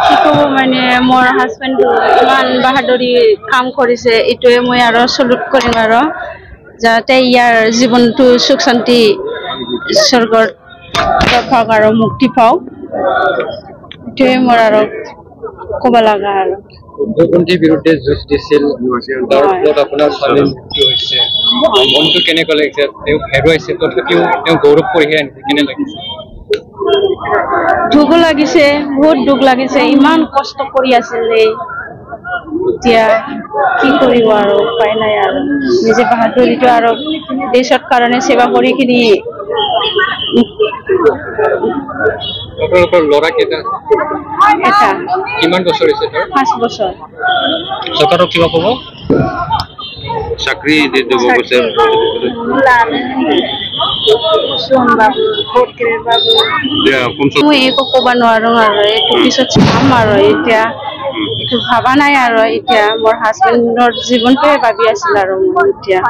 কি ক'ব মানে মোৰ হাজবেণ্ড ইমান বাহাদুৰি কাম কৰিছে, এইটোৱে মই আৰু চলুট কৰিম আৰু যাতে ইয়াৰ জীৱনটো সুখ শান্তি স্বৰ্গৰ পাওক আৰু মুক্তি পাওক, এইটোৱে মোৰ আৰু ক'ব লগা আৰু। উগ্ৰপন্থীৰ বিৰুদ্ধে যুঁজ দিছিল, তাৰ ফলত আপোনাৰ ছোৱালীৰ মৃত্যু হৈছে। মনটো কেনেকুৱা লাগিছে? তেওঁক হেৰুৱাইছে, তথাপিও তেওঁ গৌৰৱ কৰিহে আনিছে, কেনে লাগিছে? দুখো লাগিছে, বহুত দুখ লাগিছে, ইমান কষ্ট কৰি আছিলে, এতিয়া কি কৰিব আৰু উপায় নাই আৰু। নিজে বাহাদুৰিটো আৰু দেশৰ কাৰণে সেৱা কৰি কিনি। আপোনালোকৰ ল'ৰা কেইটা আছে? এটা। কিমান বছৰ হৈছে তাৰ? 5 বছৰ। চৰকাৰক কিবা ক'ব? চাকৰি দি দিব কৈছে। মই একো ক'ব নোৱাৰো আৰু, এইটো পিছত চাম আৰু। এতিয়া এইটো ভাবা নাই আৰু, এতিয়া মোৰ হাজবেণ্ডৰ জীৱনটোৱে ভাবি আছিল আৰু মই এতিয়া।